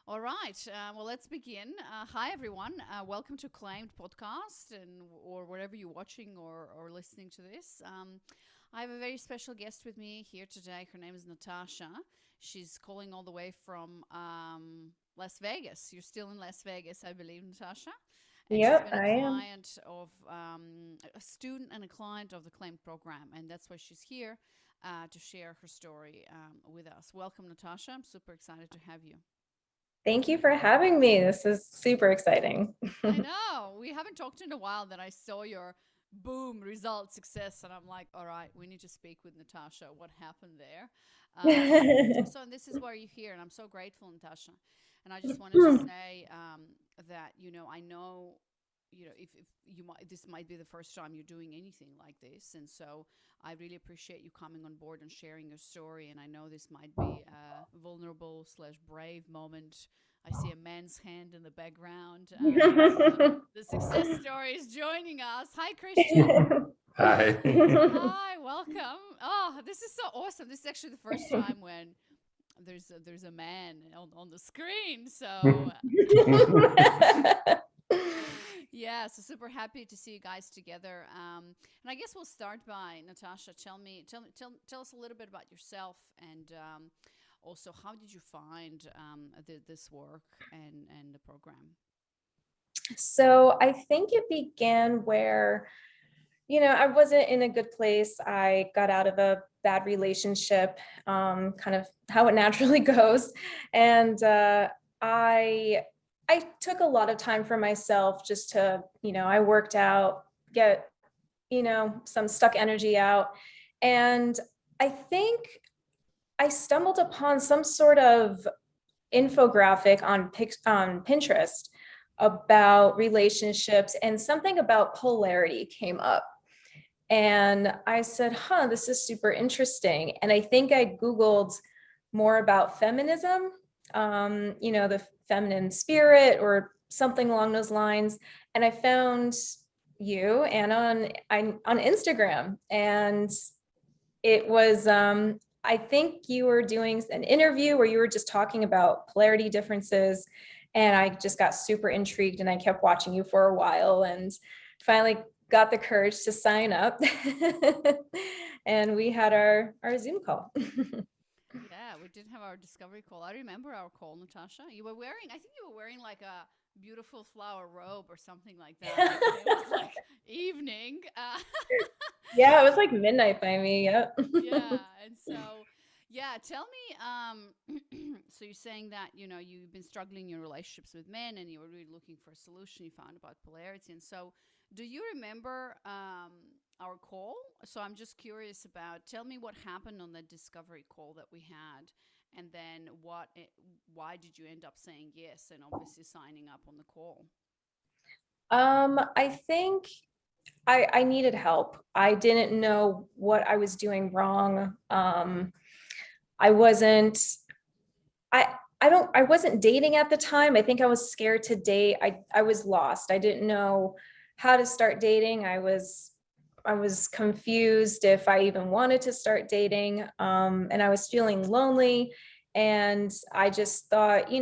All right. Well, let's begin. Hi, everyone. Welcome to Claimed Podcast, and or wherever you're watching or listening to this. I have a very special guest with me here today. Her name is Natasha. She's calling all the way from Las Vegas. You're still in Las Vegas, I believe, Natasha. And she's Yep, been a I am. client of a student and a client of the Claimed program, and that's why she's here to share her story with us. Welcome, Natasha. I'm super excited to have you. Thank you for having me. This is super exciting. I know. We haven't talked in a while. Then I saw your boom result success, and I'm like, all right, we need to speak with Natasha. What happened there? So, and this is why you're here, and I'm so grateful, Natasha. And I just wanted to say that I know if you might this might be the first time you're doing anything like this, and so I really appreciate you coming on board and sharing your story. And I know this might be a vulnerable slash brave moment. I see a man's hand in the background, so the success story is joining us. Hi, Christian. Hi. Hi, welcome. Oh, this is so awesome. This is actually the first time when there's a man on the screen. So yeah, so super happy to see you guys together. And I guess we'll start by Natasha. Tell us a little bit about yourself, and also how did you find this work and the program? So I think it began where, I wasn't in a good place. I got out of a bad relationship, kind of how it naturally goes. And I I took a lot of time for myself just to, I worked out, get, some stuck energy out. And I think I stumbled upon some sort of infographic on Pinterest about relationships, and something about polarity came up. And I said, this is super interesting. And I think I Googled more about feminism, the feminine spirit or something along those lines. And I found you, Anna, on Instagram. And it was, I think you were doing an interview where you were just talking about polarity differences. And I just got super intrigued, and I kept watching you for a while and finally got the courage to sign up. And we had our Zoom call. Yeah, we did have our discovery call. I remember our call, Natasha. I think you were wearing like a beautiful flower robe or something like that. And it was like evening. Yeah, it was like midnight by me. Yep. Yeah. And so, yeah, tell me, so you're saying that, you've been struggling in your relationships with men and you were really looking for a solution. You found about polarity. And so, do you remember our call? So I'm just curious about, tell me what happened on that discovery call that we had. And then why did you end up saying yes and obviously signing up on the call? I think I needed help. I didn't know what I was doing wrong. I wasn't, I, I wasn't dating at the time. I think I was scared to date. I was lost. I didn't know how to start dating. I was confused if I even wanted to start dating. And I was feeling lonely. And I just thought,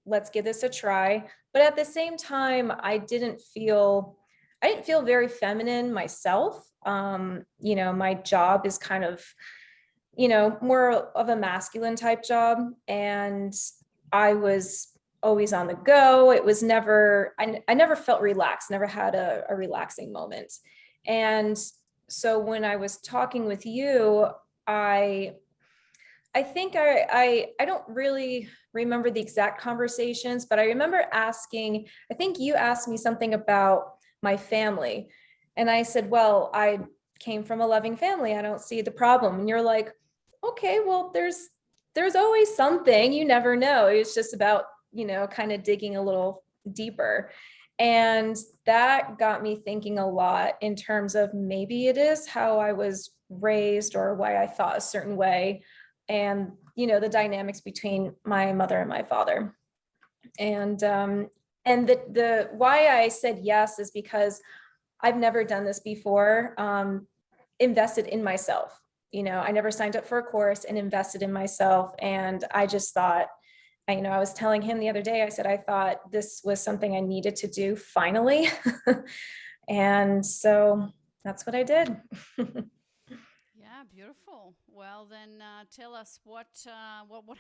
let's give this a try. But at the same time, I didn't feel very feminine myself. My job is kind of, more of a masculine type job. And I was always on the go. It was never, I never felt relaxed, never had a relaxing moment. And so when I was talking with you, I I think I don't really remember the exact conversations, but I remember asking, I think you asked me something about my family. And I said, well, I came from a loving family. I don't see the problem. And you're like, okay, well, there's always something. You never know. It's just about, kind of digging a little deeper. And that got me thinking a lot in terms of maybe it is how I was raised or why I thought a certain way, and the dynamics between my mother and my father. And the why I said yes is because I've never done this before. Invested in myself. I never signed up for a course and invested in myself, and I just thought I was telling him the other day, I said, I thought this was something I needed to do finally. And so that's what I did. Yeah, beautiful. Well, then tell us what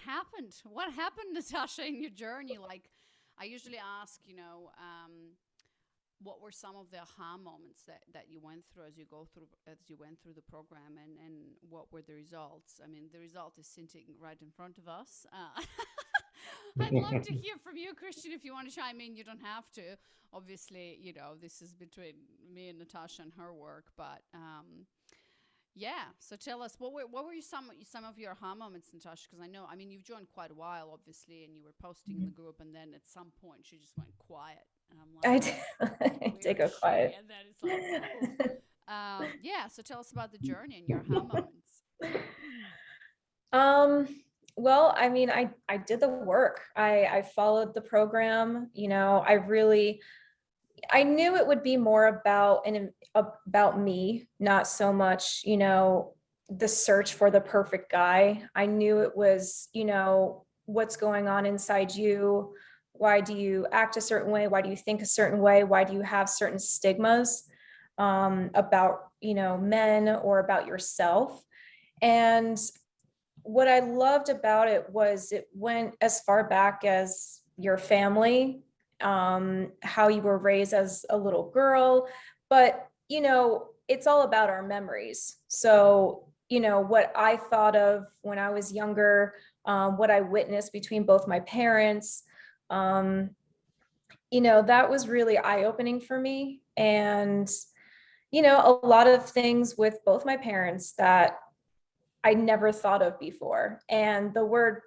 happened. What happened, Natasha, in your journey? Like, I usually ask, what were some of the aha moments that you went through as you went through the program, and what were the results? I mean, the result is sitting right in front of us. I'd love to hear from you, Christian. If you want to chime in, you don't have to. Obviously, this is between me and Natasha and her work, but yeah. So tell us, what were some of your aha moments, Natasha? Because I mean, you've joined quite a while, obviously, and you were posting in the group, and then at some point she just went quiet, and I'm like, I oh, did, I did where go is she? quiet. And then it's like, oh, yeah. So tell us about the journey and your aha moments. Um, well, I mean, I did the work. I followed the program. I knew it would be more about me, not so much, the search for the perfect guy. I knew it was, what's going on inside you. Why do you act a certain way? Why do you think a certain way? Why do you have certain stigmas about, men or about yourself? And what I loved about it was it went as far back as your family, how you were raised as a little girl, but it's all about our memories. So, what I thought of when I was younger, what I witnessed between both my parents, um, that was really eye-opening for me. And, a lot of things with both my parents that I never thought of before. And the word,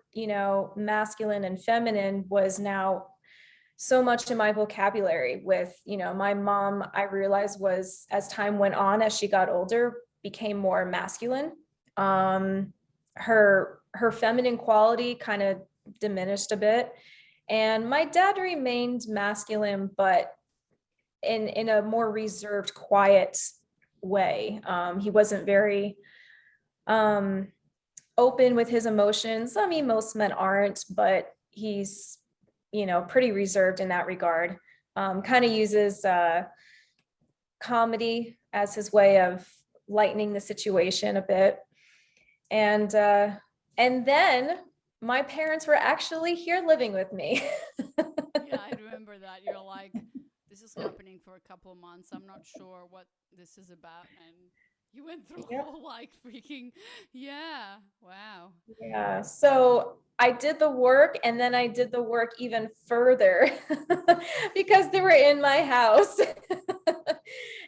masculine and feminine was now so much in my vocabulary with, my mom, I realized was as time went on, as she got older, became more masculine. Her feminine quality kind of diminished a bit. And my dad remained masculine, but in a more reserved, quiet way. He wasn't very um open with his emotions. I mean, most men aren't, but he's, pretty reserved in that regard. Kind of uses comedy as his way of lightening the situation a bit. And and then my parents were actually here living with me. Yeah, I remember that. You're like, this is happening for a couple of months. I'm not sure what this is about. And you went through a Yep. whole like freaking, yeah, wow. Yeah. So I did the work and then I did the work even further because they were in my house.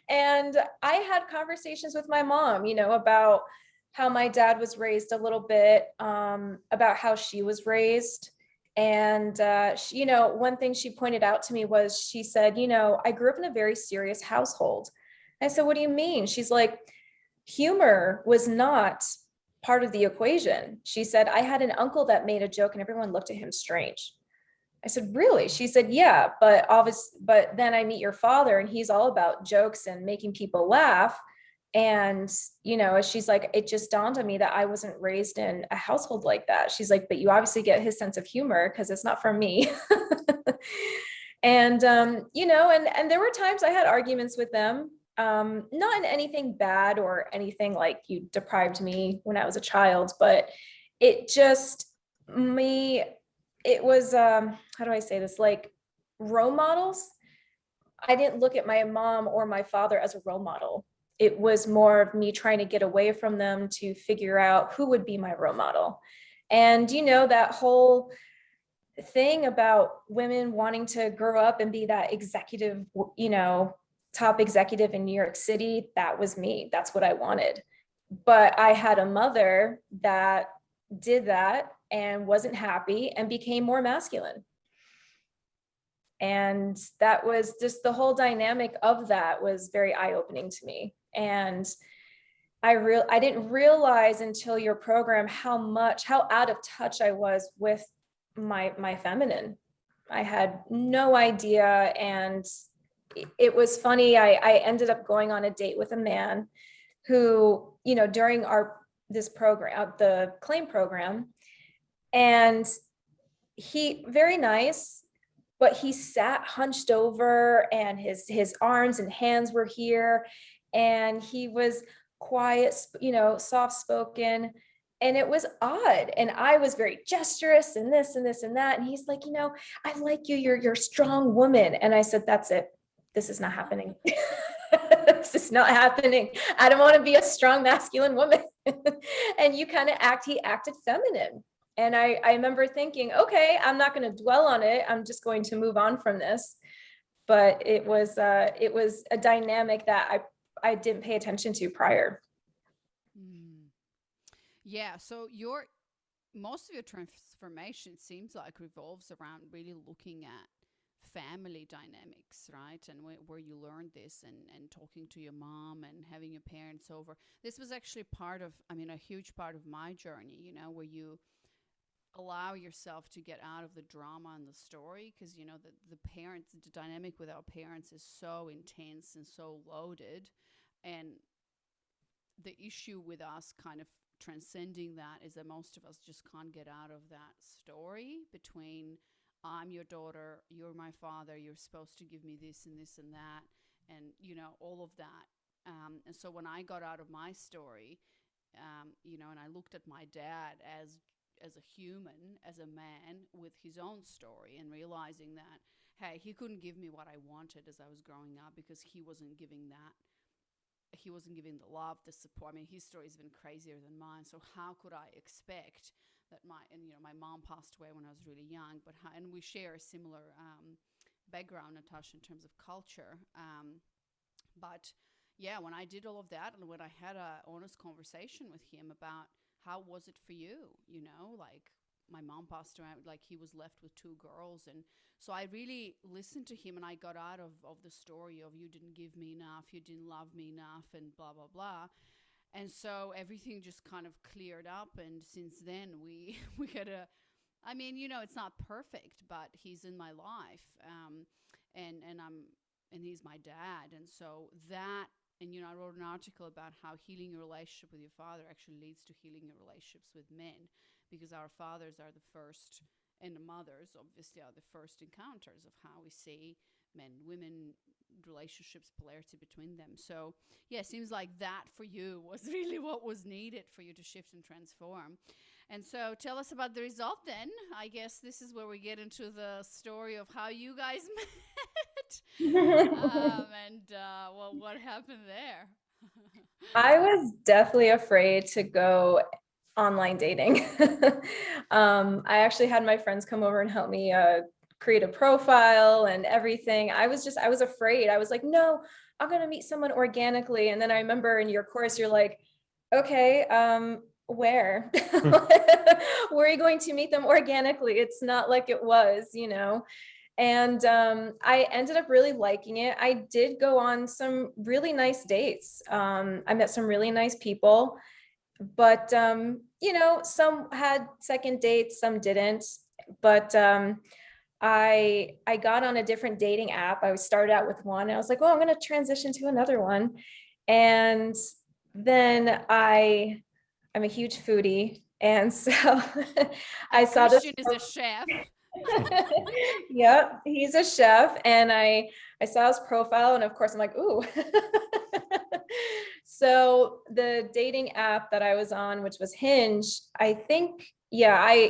And I had conversations with my mom, about how my dad was raised a little bit, about how she was raised. And, one thing she pointed out to me was she said, I grew up in a very serious household. I said, what do you mean? She's like, humor was not part of the equation. She said, I had an uncle that made a joke and everyone looked at him strange. I said, really? She said, yeah, but then I meet your father and he's all about jokes and making people laugh. And, she's like, it just dawned on me that I wasn't raised in a household like that. She's like, but you obviously get his sense of humor because it's not from me. And, and there were times I had arguments with them, not in anything bad or anything like you deprived me when I was a child, but it just, me, it was, how do I say this? Like role models. I didn't look at my mom or my father as a role model. It was more of me trying to get away from them to figure out who would be my role model. And, that whole thing about women wanting to grow up and be that executive, top executive in New York City, that was me. That's what I wanted. But I had a mother that did that and wasn't happy and became more masculine. And that was just the whole dynamic of that was very eye-opening to me. And I didn't realize until your program how out of touch I was with my feminine. I had no idea. And it was funny. I ended up going on a date with a man who, during this program, the claim program, and he very nice, but he sat hunched over and his arms and hands were here, and he was quiet, soft spoken, and it was odd. And I was very gesturous and this and this and that, and he's like, I like you, you're a strong woman. And I said, that's it, this is not happening. This is not happening. I don't want to be a strong masculine woman. And he acted feminine. And I remember thinking, okay, I'm not going to dwell on it, I'm just going to move on from this. But it was a dynamic that I didn't pay attention to prior. Mm. Yeah. So most of your transformation seems like revolves around really looking at family dynamics, right? And where you learned this, and talking to your mom and having your parents over. This was actually a huge part of my journey, where you allow yourself to get out of the drama and the story, because the dynamic with our parents is so intense and so loaded. And the issue with us kind of transcending that is that most of us just can't get out of that story between, I'm your daughter, you're my father, you're supposed to give me this and this and that, and all of that. And so when I got out of my story, and I looked at my dad as a human, as a man with his own story, and realizing that, hey, he couldn't give me what I wanted as I was growing up, because he wasn't giving the love, the support. I mean, his story has been crazier than mine. So how could I expect that my mom passed away when I was really young, and we share a similar background, Natasha, in terms of culture. But yeah, when I did all of that, and when I had a honest conversation with him about how was it for you, like, my mom passed away, like, he was left with two girls. And so I really listened to him, and I got out of the story of, you didn't give me enough, you didn't love me enough, and blah, blah, blah. And so everything just kind of cleared up. And since then, we had it's not perfect, but he's in my life. And he's my dad. And so that, and I wrote an article about how healing your relationship with your father actually leads to healing your relationships with men, because our fathers are the first, and the mothers obviously are the first encounters of how we see men, women, relationships, polarity between them. So yeah, it seems like that for you was really what was needed for you to shift and transform. And so tell us about the result then. I guess this is where we get into the story of how you guys met. What happened there? I was definitely afraid to go online dating. I actually had my friends come over and help me create a profile and everything. I was afraid. I was like, no, I'm going to meet someone organically. And then I remember in your course, you're like, okay, where? Where are you going to meet them organically? It's not like it was, And I ended up really liking it. I did go on some really nice dates. I met some really nice people, but some had second dates, some didn't. But I got on a different dating app. I started out with one, and I was like, oh, I'm going to transition to another one. And then I'm a huge foodie. And so I saw this. Christian is a chef. Yep, he's a chef, and I saw his profile, and of course I'm like, ooh. So the dating app that I was on, which was Hinge, I think, yeah,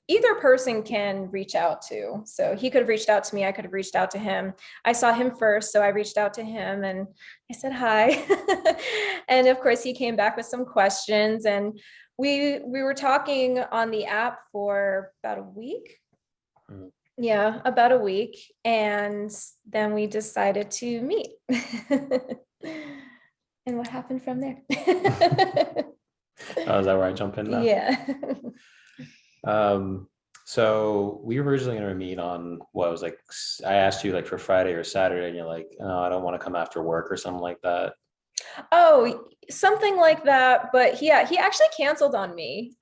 either person can reach out to. So he could have reached out to me, I could have reached out to him. I saw him first, so I reached out to him and I said hi. And of course he came back with some questions, and we were talking on the app for about a week. Yeah, about a week. And then we decided to meet. And what happened from there? Oh, is that where I jump in now? Yeah. So we were originally going to meet on what was like, I asked you like for Friday or Saturday, and you're like, oh, I don't want to come after work or something like that. Oh, something like that. But yeah, he actually canceled on me.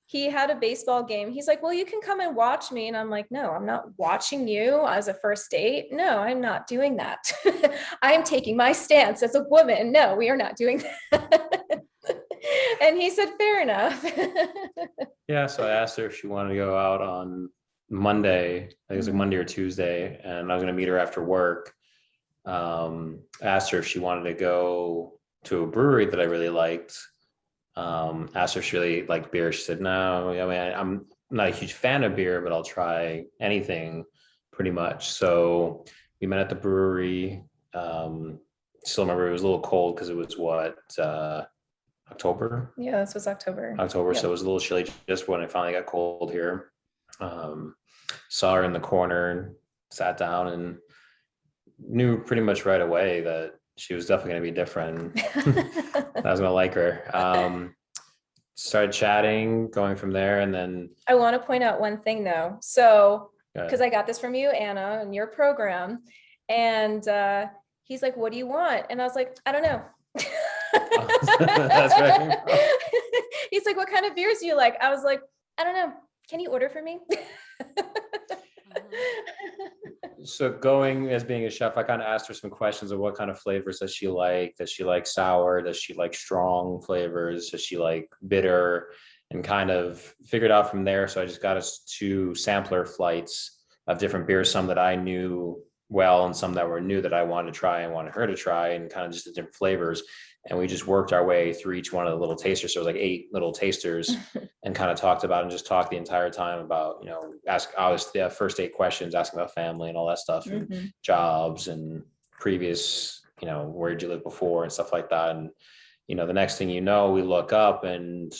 He had a baseball game. He's like, well, you can come and watch me. And I'm like, no, I'm not watching you as a first date. No, I'm not doing that. I am taking my stance as a woman. No, we are not doing that. And he said, fair enough. Yeah, so I asked her if she wanted to go out on Monday. I think it was like Mhm. Monday or Tuesday, and I was gonna meet her after work. I asked her if she wanted to go to a brewery that I really liked. Asked her if she really liked beer. She said no. I mean, I'm not a huge fan of beer, but I'll try anything pretty much. So we met at the brewery. Still remember it was a little cold because it was October. Yeah, this was October. October, Yep. so it was a little chilly just when it finally got cold here. Um, Saw her in the corner, sat down, and knew pretty much right away that she was definitely going to be different. I was going to like her. Started chatting, going from there, and then I want to point out one thing though. So, uh, because I got this from you, Anna, and your program, and he's like, "What do you want?" And I was like, "I don't know." that's right. He's like, "What kind of beers do you like?" I was like, "I don't know. Can you order for me?" So going as being a chef, I kind of asked her some questions of what kind of flavors does she like? Does she like sour? Does she like strong flavors? Does she like bitter? And kind of figured out from there. So I just got us 2 sampler flights of different beers, some that I knew well and some that were new that I wanted to try and wanted her to try, and kind of just the different flavors. And we just worked our way through each one of the little tasters. So it was like 8 little tasters, and kind of talked about and just talked the entire time about, ask obviously the first 8 questions, asking about family and all that stuff, and Mhm. jobs and previous, where did you live before and stuff like that. And, the next thing you know, we look up and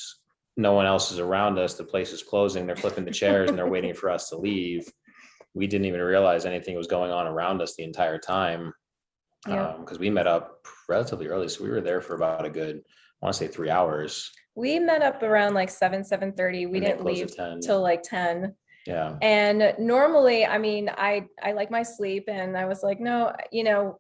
no one else is around us. The place is closing. They're flipping the chairs and they're waiting for us to leave. We didn't even realize anything was going on around us the entire time, Yeah. because we met up relatively early. So we were there for about a good, I want to say 3 hours. We met up around like 7:30. We And they didn't closed leave at 10. till like 10. Yeah. And normally, I mean, I like my sleep, and I was like, no,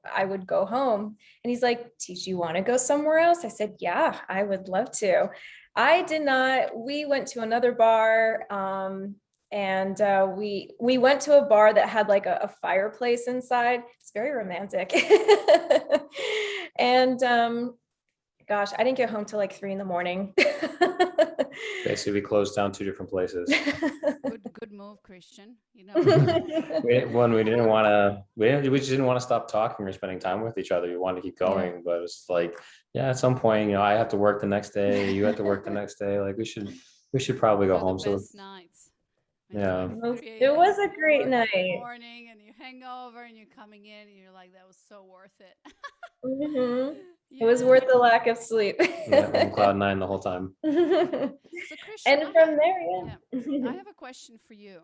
I would go home. And he's like, do you want to go somewhere else? I said, yeah, I would love to. I did not. We went to another bar, and we went to a bar that had like a fireplace inside. It's very romantic. And gosh, I didn't get home till like 3 in the morning. Basically, we closed down 2 different places. Good move, Christian. We didn't want to. We just didn't want to stop talking or spending time with each other. We wanted to keep going, Yeah. but it's like, yeah, at some point, I have to work the next day. You have to work the next day. Like we should probably go home. So Best nights. yeah, It was a great In the night. morning, and you hang over, and you're coming in, and you're like, that was so worth it. Mhm. It was worth the lack of sleep. yeah, on cloud 9 the whole time. So Christian, And from there, I yeah. have a question for you.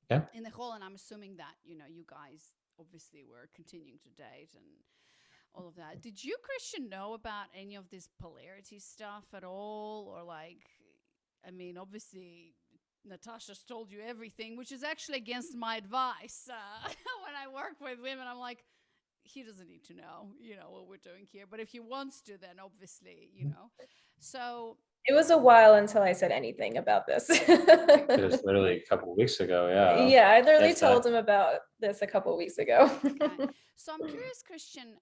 Yeah. In the whole, and I'm assuming that you guys obviously were continuing to date and all of that. Did you, Christian, know about any of this polarity stuff at all, or like, I mean, obviously Natasha's told you everything, which is actually against my advice. When I work with women, I'm like, he doesn't need to know, what we're doing here. But if he wants to, then obviously, So It was a while until I said anything about this. It was literally a couple of weeks ago. Yeah. Yeah, I literally If told that. him about this a couple of weeks ago. Okay. So I'm curious, Christian.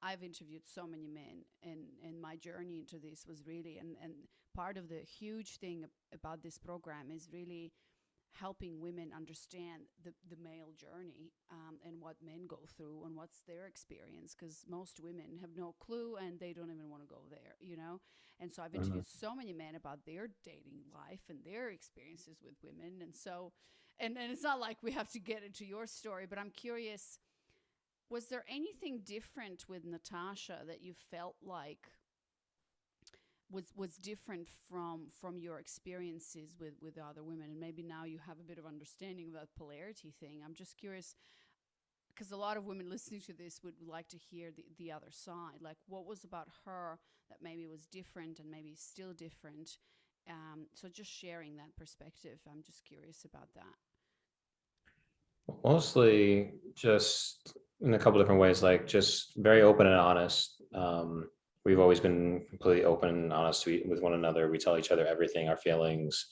I've interviewed so many men, and my journey into this was really, and part of the huge thing about this program is really helping women understand the male journey, and what men go through and what's their experience, because most women have no clue and they don't even want to go there, and so I've interviewed so many men about their dating life and their experiences with women. And so and it's not like we have to get into your story, but I'm curious, was there anything different with Natasha that you felt like was different from your experiences with other women? And maybe now you have a bit of understanding of that polarity thing. I'm just curious, because a lot of women listening to this would like to hear the other side. Like, what was about her that maybe was different and maybe still different? So just sharing that perspective. I'm just curious about that. Mostly just in a couple different ways, like just very open and honest. We've always been completely open and honest with one another. We tell each other everything, our feelings.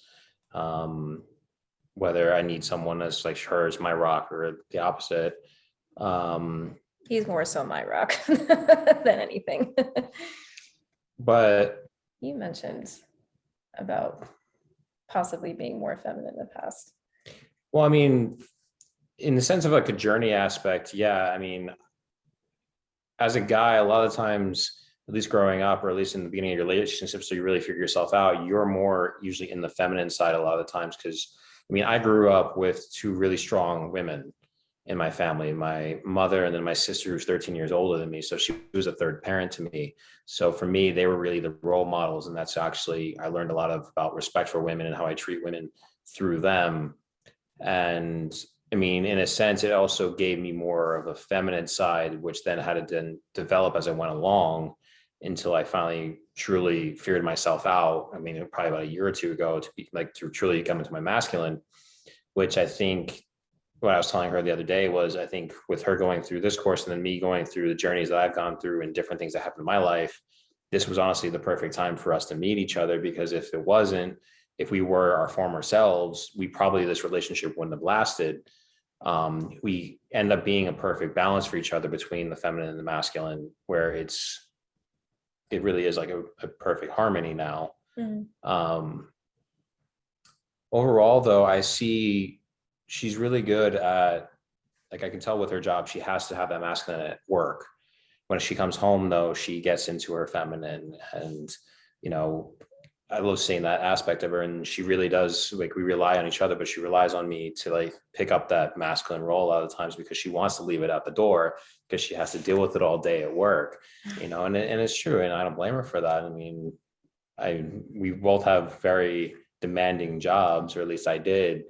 Whether I need someone as like her as my rock or the opposite. He's more so my rock than anything. But You mentioned about possibly being more feminine in the past? Well, I mean, in the sense of like a journey aspect, yeah. I mean, as a guy, a lot of times, at least growing up, or at least in the beginning of your relationship, so you really figure yourself out, you're more usually in the feminine side a lot of the times. Because I mean, I grew up with two really strong women in my family, my mother and then my sister, who's 13 years older than me. So she was a third parent to me. So for me, they were really the role models. And that's actually, I learned a lot about respect for women and how I treat women through them. And I mean, in a sense, it also gave me more of a feminine side, which then had to then develop as I went along until I finally truly figured myself out. I mean, probably about a year or two ago to be like to truly come into my masculine, which I think what I was telling her the other day was, I think with her going through this course and then me going through the journeys that I've gone through and different things that happened in my life, this was honestly the perfect time for us to meet each other. Because if it wasn't, if we were our former selves, we probably, this relationship wouldn't have lasted. We end up being a perfect balance for each other between the feminine and the masculine, where it really is like a perfect harmony now. Overall though, I see she's really good at, like, I can tell with her job, she has to have that masculine at work. When she comes home though, she gets into her feminine. And, you know, I love seeing that aspect of her. And she really does, like, we rely on each other, but she relies on me to like pick up that masculine role a lot of times, because she wants to leave it at the door because she has to deal with it all day at work, you know, and it's true. And I don't blame her for that. I mean, we both have very demanding jobs, or at least I did.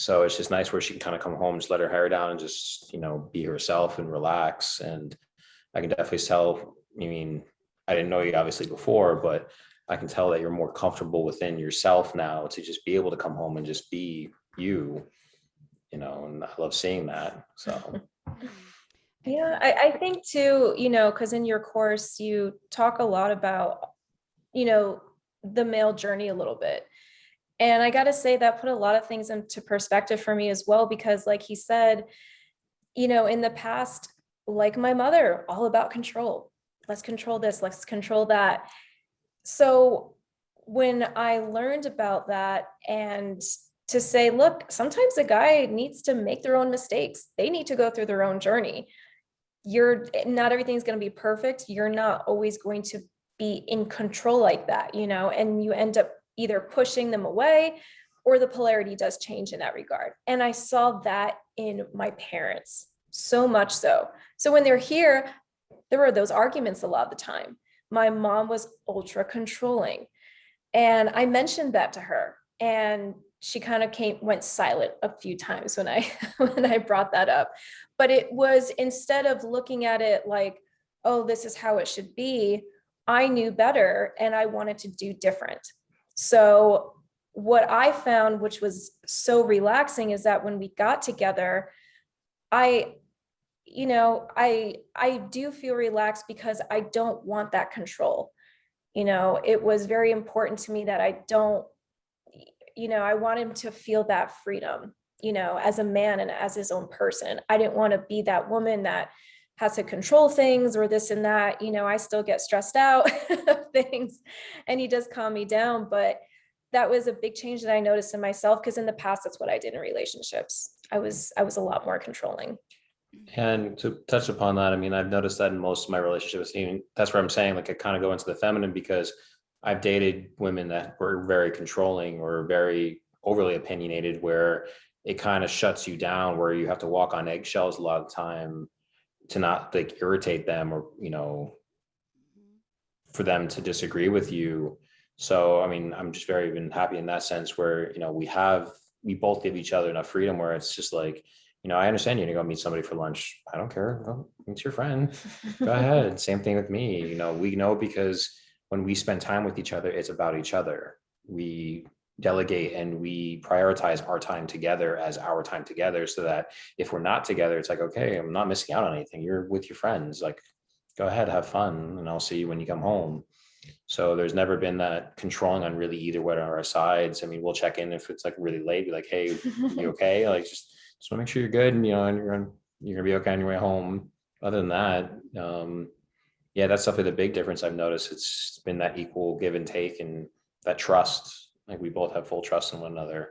So it's just nice where she can kind of come home, just let her hair down and just, you know, be herself and relax. And I can definitely tell, I mean, I didn't know you obviously before, but I can tell that you're more comfortable within yourself now to just be able to come home and just be you, you know, and I love seeing that. So. Yeah, I think too, you know, because in your course, you talk a lot about, you know, the male journey a little bit. And I got to say that put a lot of things into perspective for me as well, because like he said, you know, in the past, like my mother, all about control. Let's control this, let's control that. So when I learned about that, and to say, look, sometimes a guy needs to make their own mistakes. They need to go through their own journey. You're not, everything's going to be perfect. You're not always going to be in control like that, you know, and you end up either pushing them away, or the polarity does change in that regard. And I saw that in my parents so much so. So when they're here, there were those arguments a lot of the time. My mom was ultra controlling. And I mentioned that to her, and she kind of went silent a few times when I when I brought that up. But it was, instead of looking at it like, oh, this is how it should be, I knew better and I wanted to do different. So what I found, which was so relaxing, is that when we got together, I do feel relaxed because I don't want that control. You know, it was very important to me that I don't, you know, I want him to feel that freedom, you know, as a man and as his own person. I didn't want to be that woman that has to control things or this and that. You know, I still get stressed out of things, and he does calm me down. But that was a big change that I noticed in myself, because in the past, that's what I did in relationships. I was a lot more controlling. And to touch upon that, I mean, I've noticed that in most of my relationships. Even that's where I'm saying, like, I kind of go into the feminine, because I've dated women that were very controlling or very overly opinionated, where it kind of shuts you down, where you have to walk on eggshells a lot of the time to not like irritate them, or, you know, for them to disagree with you. So, I mean, I'm just very been happy in that sense, where, you know, we both give each other enough freedom where it's just like, you know, I understand you're gonna go meet somebody for lunch. I don't care. Go meet your friend. Go ahead. Same thing with me. You know, we know, because when we spend time with each other, it's about each other. We delegate and we prioritize our time together as our time together, so that if we're not together, it's like, okay, I'm not missing out on anything. You're with your friends. Like, go ahead, have fun, and I'll see you when you come home. So there's never been that controlling on really either one of our sides. I mean, we'll check in if it's like really late, be like, hey, you okay? Like, just want to make sure you're good, and, you know, and you're gonna be okay on your way home. Other than that, yeah, that's definitely the big difference I've noticed. It's been that equal give and take and that trust. Like we both have full trust in one another.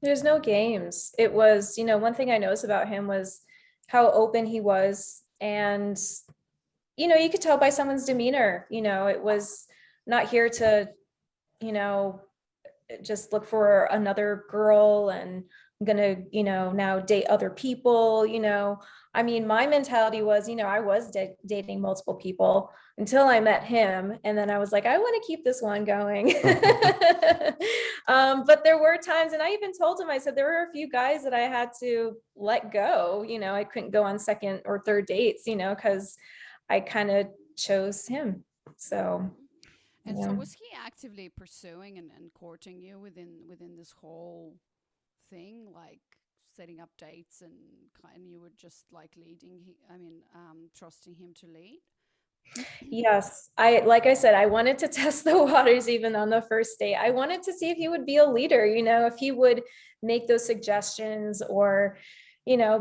There's no games. It was, one thing I noticed about him was how open he was. And, you could tell by someone's demeanor, it was not here to, you know, just look for another girl and I'm gonna, now date other people, I mean, my mentality was, I was dating multiple people until I met him. And then I was like, I want to keep this one going. But there were times, and I even told him, I said, there were a few guys that I had to let go. I couldn't go on second or third dates, because I kind of chose him. So, And so yeah. was he actively pursuing and courting you within this whole thing, like setting up dates and you were just like trusting him to lead? Yes, like I said, I wanted to test the waters even on the first date. I wanted to see if he would be a leader, if he would make those suggestions or,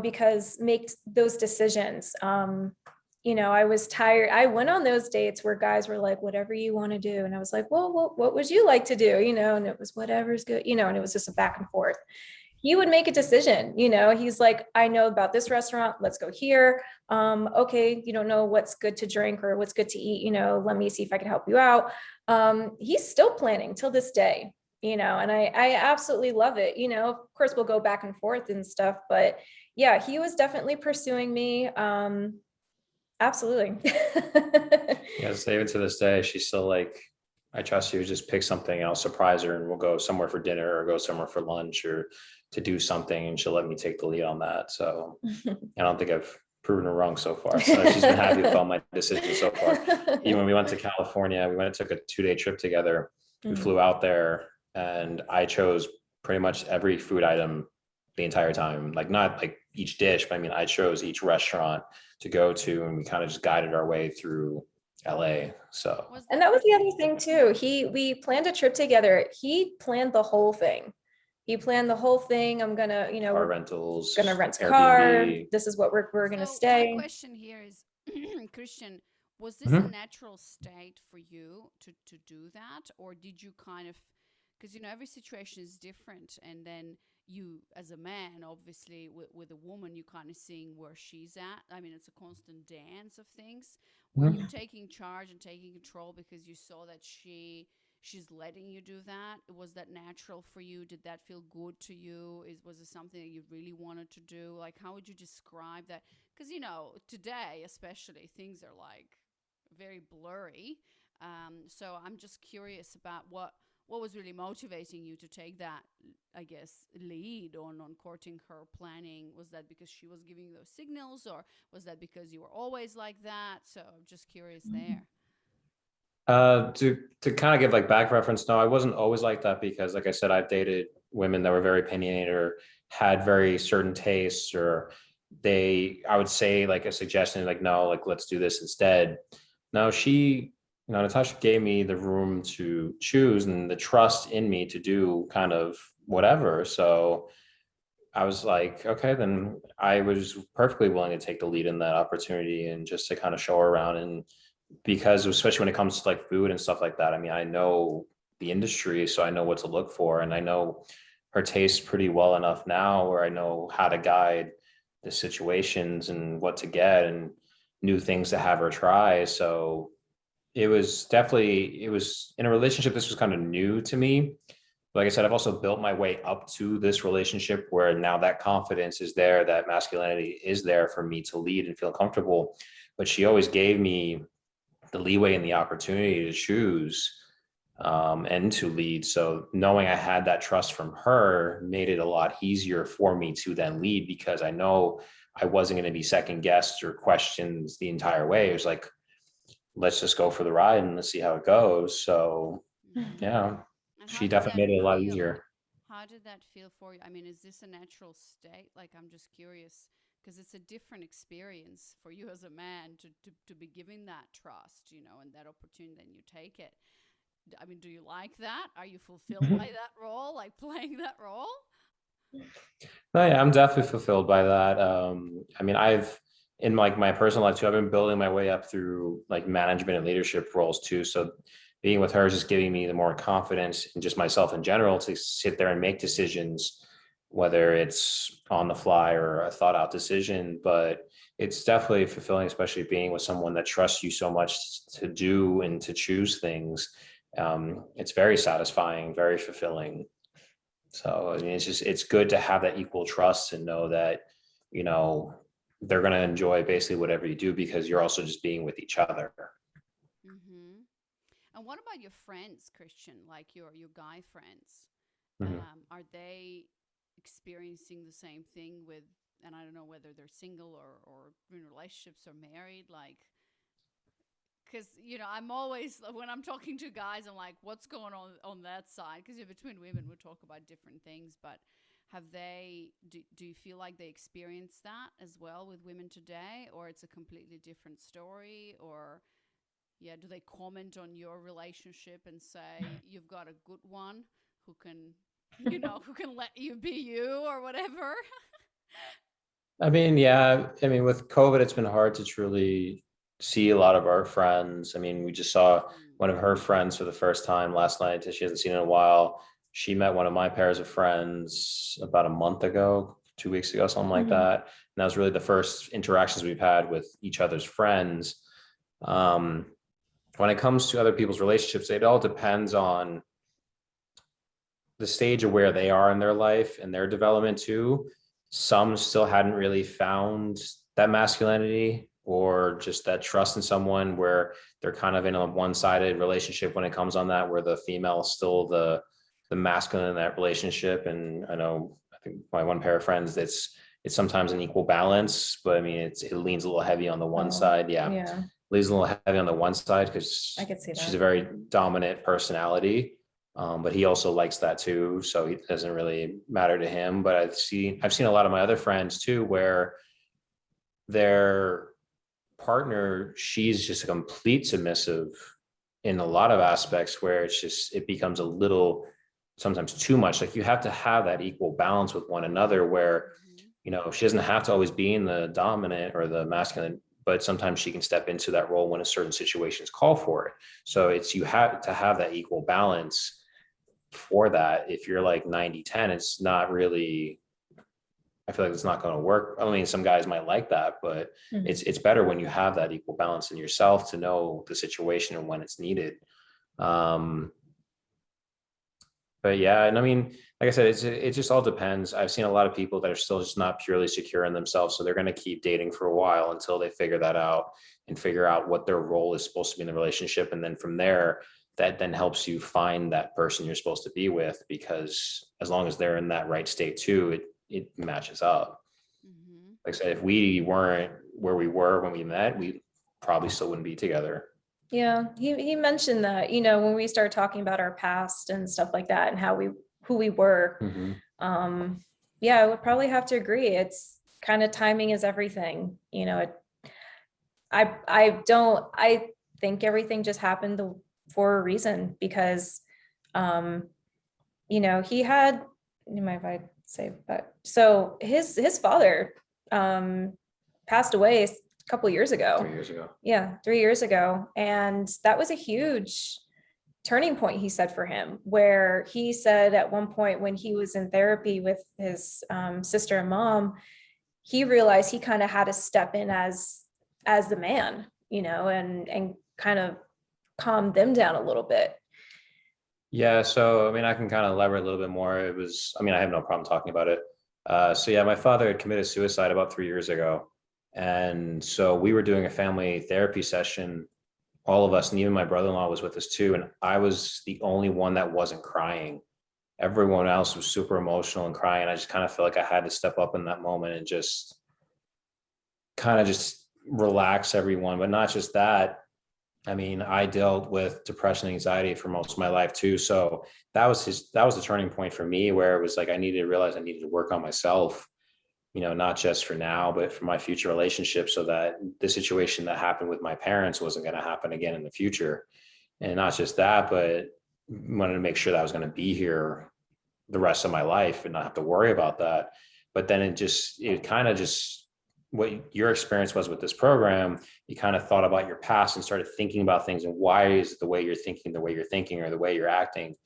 because make those decisions. I was tired. I went on those dates where guys were like, whatever you want to do. And I was like, well, what would you like to do? And it was whatever's good, and it was just a back and forth. He would make a decision, he's like, I know about this restaurant, let's go here. Okay, you don't know what's good to drink or what's good to eat, let me see if I can help you out. He's still planning till this day, and I absolutely love it. Of course we'll go back and forth and stuff, but yeah, he was definitely pursuing me. Absolutely. Yeah, so even to this day, she's still like, I trust you, just pick something and I'll surprise her and we'll go somewhere for dinner or go somewhere for lunch or to do something and she'll let me take the lead on that. So I don't think I've proven her wrong so far. So she's been happy with all my decisions so far. Even when we went to California, took a 2-day trip together. We flew out there and I chose pretty much every food item the entire time. Like not like each dish, but I mean, I chose each restaurant to go to and we kind of just guided our way through LA. So, and that was the other thing too. We planned a trip together. He planned the whole thing. He planned the whole thing. I'm gonna, car rentals, gonna rent a car. Airbnb. This is what we're gonna So my stay. question here is, Christian, was this a Mhm. natural state for you to do that, or did you kind of, because every situation is different, and then you as a man, obviously with a woman, you kind of seeing where she's at. I mean, it's a constant dance of things. Were you taking charge and taking control because you saw that she's letting you do that? Was that natural for you? Did that feel good to you? Was it something that you really wanted to do? Like, how would you describe that? Because today especially, things are like very blurry. So I'm just curious about what was really motivating you to take that, I guess, lead on courting her, planning? Was that because she was giving you those signals, or was that because you were always like that? So I'm just curious there. To kind of give like back reference, no, I wasn't always like that because, like I said, I've dated women that were very opinionated or had very certain tastes, or I would say like a suggestion, like, no, like let's do this instead. No, Natasha gave me the room to choose and the trust in me to do kind of whatever. So I was like, okay, then I was perfectly willing to take the lead in that opportunity and just to kind of show her around. And because especially when it comes to like food and stuff like that, I mean, I know the industry, so I know what to look for, and I know her taste pretty well enough now where I know how to guide the situations and what to get and new things to have her try. So it was in a relationship, this was kind of new to me. Like I said, I've also built my way up to this relationship where now that confidence is there, that masculinity is there for me to lead and feel comfortable. But she always gave me the leeway and the opportunity to choose and to lead. So knowing I had that trust from her made it a lot easier for me to then lead because I know I wasn't going to be second guessed or questions the entire way. It was like, let's just go for the ride and let's see how it goes. So yeah, And how she did that definitely made it a lot feel? easier. How did that feel for you? I mean, is this a natural state? Like, I'm just curious because it's a different experience for you as a man to be given that trust, and that opportunity, and you take it. I mean, do you like that? Are you fulfilled by that role, like playing that role? No, yeah, I'm definitely fulfilled by that. I mean, I've in like my personal life too, I've been building my way up through like management and leadership roles too. So being with her is just giving me the more confidence in just myself in general to sit there and make decisions, whether it's on the fly or a thought out decision. But it's definitely fulfilling, especially being with someone that trusts you so much to do and to choose things. It's very satisfying, very fulfilling. So I mean, it's good to have that equal trust and know that, you know, they're going to enjoy basically whatever you do because you're also just being with each other. Mm-hmm. And what about your friends, Christian? Like your guy friends? Mhm. Are they experiencing the same thing with? And I don't know whether they're single or in relationships or married. Like, because I'm always when I'm talking to guys, I'm like, what's going on that side? Because between women, we talk about different things, but have they? Do you feel like they experience that as well with women today, or it's a completely different story, or yeah, do they comment on your relationship and say you've got a good one who can, who can let you be you or whatever? I mean, yeah, I mean, with COVID, it's been hard to truly see a lot of our friends. I mean, we just saw Mm. one of her friends for the first time last night that she hasn't seen in a while. She met one of my pairs of friends about a month ago, 2 weeks ago, something like Mhm. that. And that was really the first interactions we've had with each other's friends. Um, when it comes to other people's relationships, it all depends on the stage of where they are in their life and their development too. Some still hadn't really found that masculinity or just that trust in someone where they're kind of in a one-sided relationship when it comes on that, where the female is still the masculine in that relationship. And I think my one pair of friends, it's sometimes an equal balance, but I mean it leans a little heavy on the one Oh, side. Yeah. yeah, Leans a little heavy on the one side because I could see she's a that. very dominant personality, but he also likes that too, so it doesn't really matter to him. But I've seen a lot of my other friends too, where their partner, she's just a complete submissive in a lot of aspects, where it becomes a little sometimes too much. Like you have to have that equal balance with one another, where Mm-hmm. she doesn't have to always be in the dominant or the masculine, but sometimes she can step into that role when a certain situations call for it. So you have to have that equal balance for that. If you're like 90-10, it's not really, I feel like it's not going to work. I mean, some guys might like that, but Mhm. it's better when you have that equal balance in yourself to know the situation and when it's needed. Um, but yeah, and I mean, like I said, it just all depends. I've seen a lot of people that are still just not purely secure in themselves, so they're going to keep dating for a while until they figure that out and figure out what their role is supposed to be in the relationship, and then from there, that then helps you find that person you're supposed to be with, because as long as they're in that right state too, it matches up. Mm-hmm. Like I said, if we weren't where we were when we met, we probably still wouldn't be together. Yeah, he mentioned that, when we started talking about our past and stuff like that and who we were. Mm-hmm. Yeah, I would probably have to agree. It's kind of timing is everything. I think everything just happened for a reason because, um, he had, you mind if I say that? So his father, passed away a couple years ago. 3 years ago. Yeah, 3 years ago. And that was a huge turning point, he said, for him, where he said at one point when he was in therapy with his sister and mom, he realized he kind of had to step in as the man, and kind of calm them down a little bit. Yeah, so I mean, I can kind of elaborate a little bit more. I mean, I have no problem talking about it. So yeah, my father had committed suicide about 3 years ago. And so we were doing a family therapy session, all of us, and even my brother-in-law was with us too. And I was the only one that wasn't crying. Everyone else was super emotional and crying. I just kind of felt like I had to step up in that moment and just kind of just relax everyone. But not just that, I mean, I dealt with depression and anxiety for most of my life too. So that was the turning point for me, where it was like I needed to realize I needed to work on myself, not just for now, but for my future relationship, so that the situation that happened with my parents wasn't going to happen again in the future. And not just that, but wanted to make sure that I was going to be here the rest of my life and not have to worry about that. But then it kind of just what your experience was with this program, you kind of thought about your past and started thinking about things and why is the way you're thinking the way you're thinking or the way you're acting.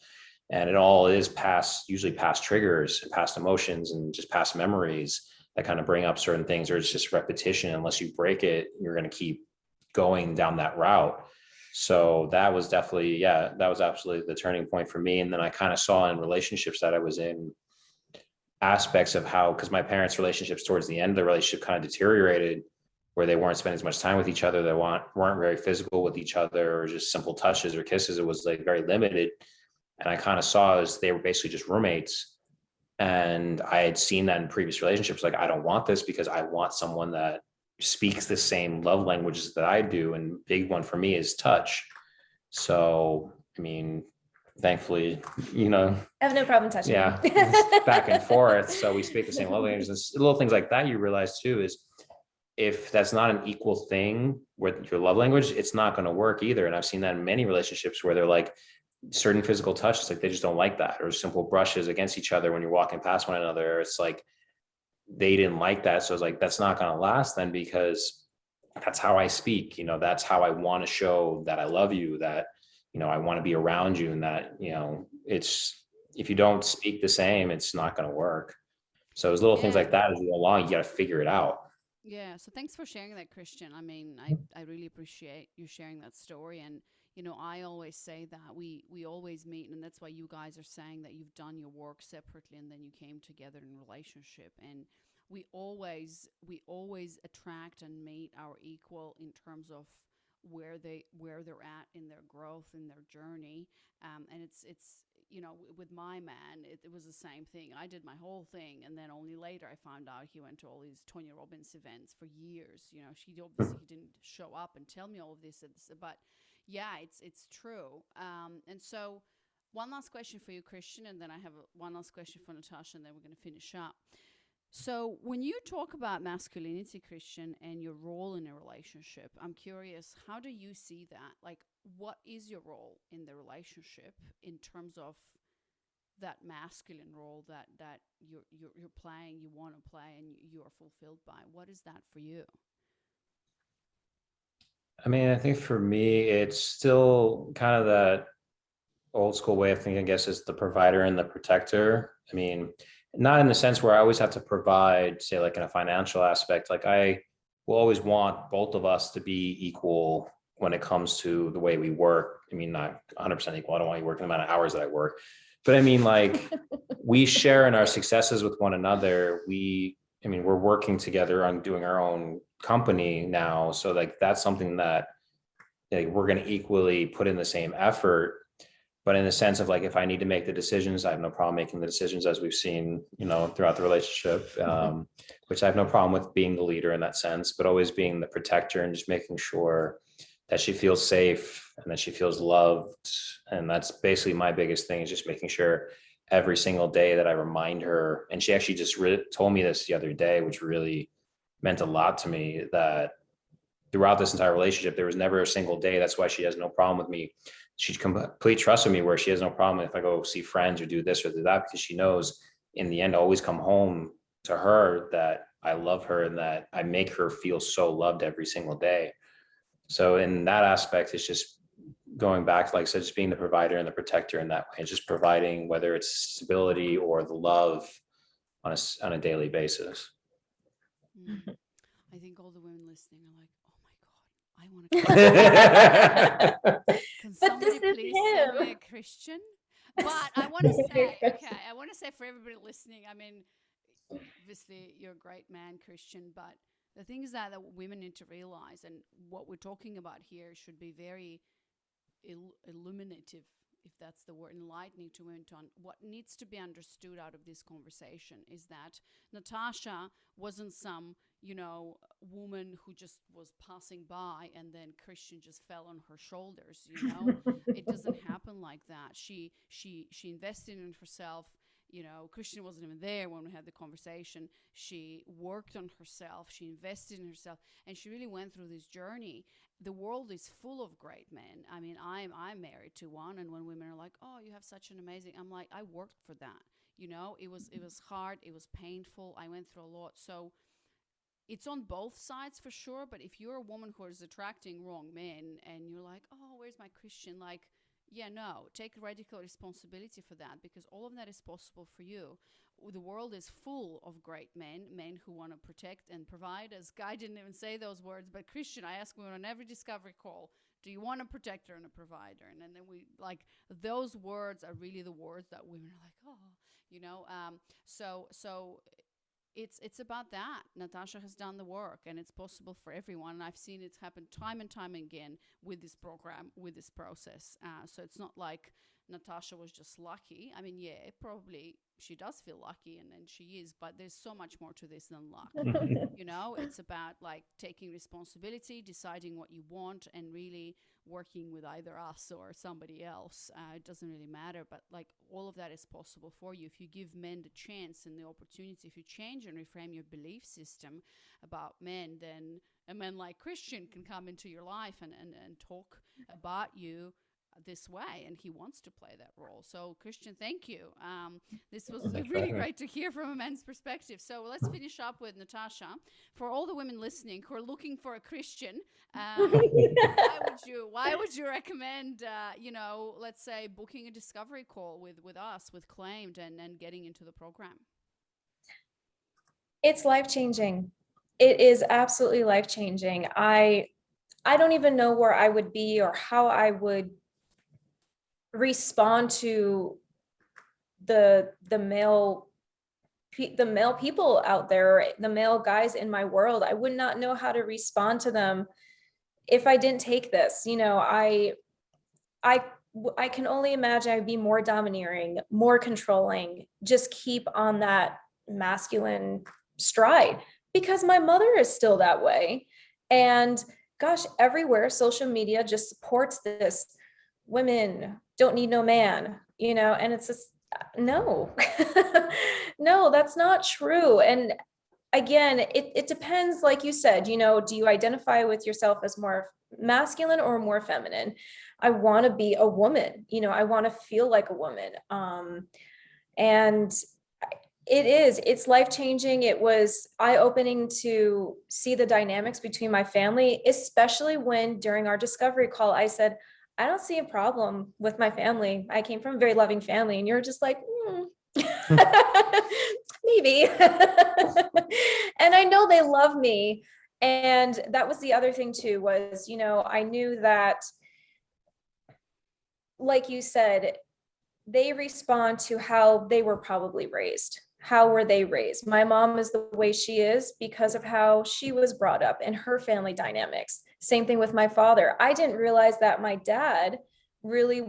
And it all is past, usually past triggers and past emotions and just past memories that kind of bring up certain things, or it's just repetition. Unless you break it, you're going to keep going down that route. So that was definitely, yeah, that was absolutely the turning point for me. And then I kind of saw in relationships that I was in aspects of how, because my parents' relationships towards the end of the relationship kind of deteriorated, where they weren't spending as much time with each other, they weren't very physical with each other, or just simple touches or kisses. It was like very limited. And I kind of saw as they were basically just roommates. And I had seen that in previous relationships. Like, I don't want this because I want someone that speaks the same love languages that I do. And big one for me is touch. So, I mean, thankfully, I have no problem touching yeah, you. back and forth. So we speak the same love languages. And little things like that you realize too is if that's not an equal thing with your love language, it's not going to work either. And I've seen that in many relationships where they're like certain physical touches, like they just don't like that, or simple brushes against each other when you're walking past one another. It's like they didn't like that. So it's like, that's not going to last then, because that's how I speak. That's how I want to show that I love you, that, I want to be around you, and that, it's, if you don't speak the same, it's not going to work. So there's little things Yeah. like that as you go along, you got to figure it out. Yeah, so thanks for sharing that, Christian. I mean, I really appreciate you sharing that story. And, I always say that we always meet, and that's why you guys are saying that you've done your work separately and then you came together in relationship. And we always attract and meet our equal in terms of where they're at in their growth, in their journey. And it's with my man, it was the same thing. I did my whole thing, and then only later I found out he went to all these Tony Robbins events for years. She obviously he didn't show up and tell me all of this, but yeah, it's true. And so, one last question for you, Christian, and then I have one last question for Natasha, and then we're going to finish up. So, when you talk about masculinity, Christian, and your role in a relationship, I'm curious, how do you see that? Like, what is your role in the relationship in terms of that masculine role that you're playing, you want to play, and you are fulfilled by? What is that for you? I mean, I think for me, it's still kind of that old school way of thinking, I guess, is the provider and the protector. I mean, not in the sense where I always have to provide, say, like in a financial aspect. Like, I will always want both of us to be equal when it comes to the way we work. I mean, not 100% equal. I don't want you working the amount of hours that I work, but I mean, like, we share in our successes with one another. I mean, we're working together on doing our own company now. So like, that's something that, like, we're going to equally put in the same effort. But in the sense of like, if I need to make the decisions, I have no problem making the decisions, as we've seen, throughout the relationship, which I have no problem with being the leader in that sense, but always being the protector and just making sure that she feels safe and that she feels loved. And that's basically my biggest thing, is just making sure every single day that I remind her. And she actually just told me this the other day, which really meant a lot to me, that throughout this entire relationship, there was never a single day. That's why she has no problem with me. She's complete trust with me, where she has no problem if I go see friends or do this or do that, because she knows in the end, I always come home to her, that I love her and that I make her feel so loved every single day. So in that aspect, it's just going back, like I said, just being the provider and the protector in that way, and just providing, whether it's stability or the love on a daily basis. Mm. I think all the women listening are like, oh my God, I want to come to that. Can But this somebody is please send me him. a Christian? But I want to say, okay, I want to say for everybody listening, I mean, obviously you're a great man, Christian, but the thing is that women need to realize, and what we're talking about here should be very illuminative, if that's the word, enlightening to women. What needs to be understood out of this conversation is that Natasha wasn't some, woman who just was passing by and then Christian just fell on her shoulders. It doesn't happen like that. She invested in herself. Christian wasn't even there when we had the conversation. She worked on herself, she invested in herself, and she really went through this journey. The world is full of great men. I mean, I'm married to one, and when women are like, "Oh, you have such an amazing," I'm like, I worked for that. It was hard, it was painful. I went through a lot. So it's on both sides for sure. But if you're a woman who is attracting wrong men and you're like, oh, where's my Christian? Like, yeah, no, take radical responsibility for that, because all of that is possible for you. The world is full of great men who want to protect and provide. As Guy didn't even say those words, but Christian, I ask women on every discovery call, do you want a protector and a provider? And then we like, those words are really the words that women are like, oh, you know. So it's about that. Natasha has done the work, and it's possible for everyone. And I've seen it happen time and time again with this program, with this process. So it's not like Natasha was just lucky. I mean, yeah, probably she does feel lucky, and she is, but there's so much more to this than luck. You know, it's about like taking responsibility, deciding what you want, and really working with either us or somebody else. It doesn't really matter, but like all of that is possible for you if you give men the chance and the opportunity. If you change and reframe your belief system about men, then a man like Christian can come into your life and talk about you this way, and he wants to play that role. So Christian, thank you. This was really great to hear from a man's perspective. So let's finish up with Natasha. For all the women listening who are looking for a Christian, why would you recommend let's say booking a discovery call with us, with Claimed, and getting into the program? It's life-changing. It is absolutely life-changing. I don't even know where I would be or how I would respond to the male people out there, the male guys in my world. I would not know how to respond to them if I didn't take this. You know, I can only imagine I'd be more domineering, more controlling, just keep on that masculine stride, because my mother is still that way. And gosh, everywhere social media just supports this, women don't need no man, you know, and it's just, no, no, that's not true. And again, it depends, like you said, you know, do you identify with yourself as more masculine or more feminine? I want to be a woman, you know, I want to feel like a woman. And it's life-changing. It was eye-opening to see the dynamics between my family, especially when during our discovery call, I said, I don't see a problem with my family. I came from a very loving family. And you're just like, maybe. And I know they love me. And that was the other thing too, was, you know, I knew that, like you said, they respond to how they were probably raised. How were they raised? My mom is the way she is because of how she was brought up and her family dynamics. Same thing with my father. I didn't realize that my dad really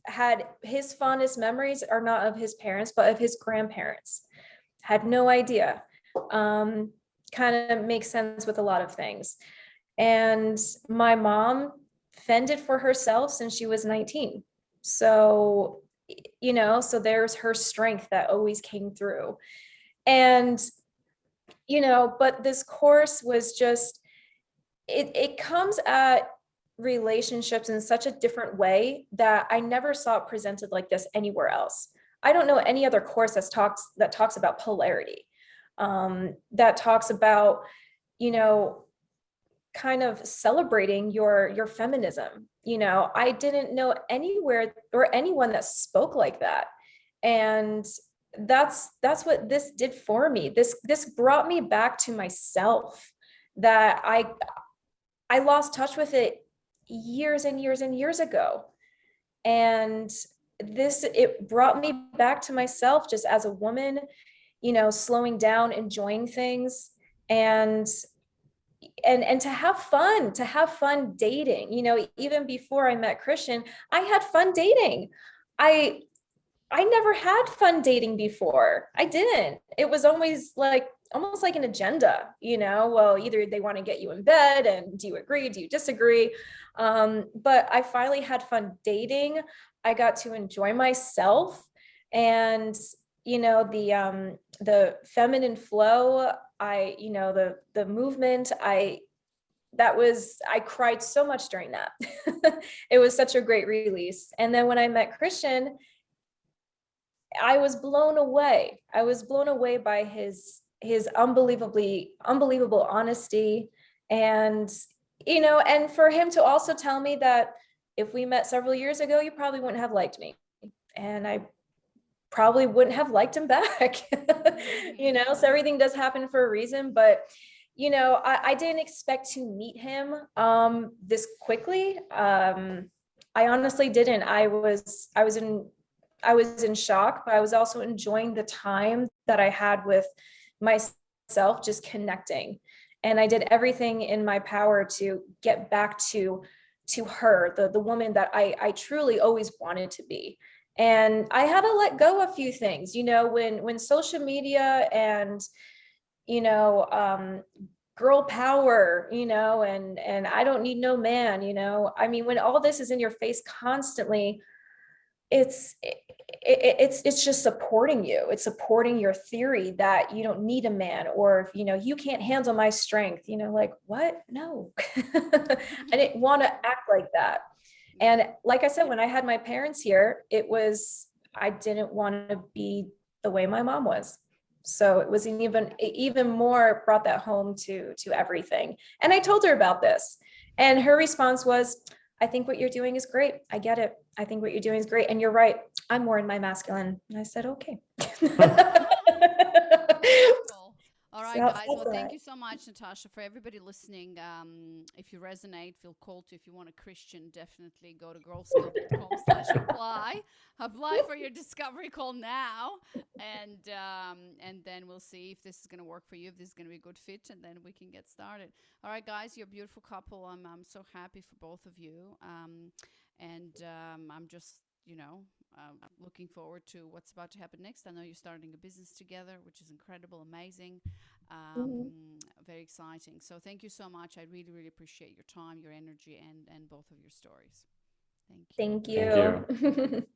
had his fondest memories are not of his parents, but of his grandparents. Had no idea. Kind of makes sense with a lot of things. And my mom fended for herself since she was 19. So, you know, so there's her strength that always came through. And, you know, but this course was just, it comes at relationships in such a different way that I never saw it presented like this anywhere else. I don't know any other course that talks about polarity, that talks about, you know, kind of celebrating your feminism. You know, I didn't know anywhere or anyone that spoke like that. And that's what this did for me. This brought me back to myself, that I lost touch with it years and years and years ago. And it brought me back to myself just as a woman, you know, slowing down, enjoying things, and to have fun dating. You know, even before I met Christian, I had fun dating. I never had fun dating before. I didn't. It was always like almost like an agenda, you know, well, either they want to get you in bed, and do you agree, do you disagree? But I finally had fun dating. I got to enjoy myself, and you know, the feminine flow, you know, the movement, I cried so much during that. It was such a great release. And then when I met Christian, I was blown away. I was blown away by his his unbelievable honesty. And, and for him to also tell me that if we met several years ago, you probably wouldn't have liked me. And I probably wouldn't have liked him back. So everything does happen for a reason. But, I didn't expect to meet him this quickly. I honestly didn't. I was in shock, but I was also enjoying the time that I had with myself, just connecting. And I did everything in my power to get back to her, the woman that I truly always wanted to be. And I had to let go a few things, when social media and, you know, um, girl power, and I don't need no man, I mean, when all this is in your face constantly, it's just supporting you. It's supporting your theory that you don't need a man, or if you can't handle my strength, like, what? No. I didn't want to act like that. And like I said, when I had my parents here, I didn't want to be the way my mom was. So it was even more brought that home to everything. And I told her about this, and her response was, I think what you're doing is great. I get it. I think what you're doing is great. And you're right. I'm more in my masculine. And I said, okay. Beautiful. All right, So guys. that's Well, all thank right. you so much, Natasha, for everybody listening. If you resonate, feel called to. If you want a Christian, definitely go to girlskill.com/apply. Apply for your discovery call now, and then we'll see if this is going to work for you, if this is going to be a good fit, and then we can get started. All right, guys, you're a beautiful couple. I'm so happy for both of you. I'm just, looking forward to what's about to happen next. I know you're starting a business together, which is incredible, amazing, Mhm. very exciting. So thank you so much. I really, really appreciate your time, your energy, and both of your stories. Thank you. Thank Thank you. you.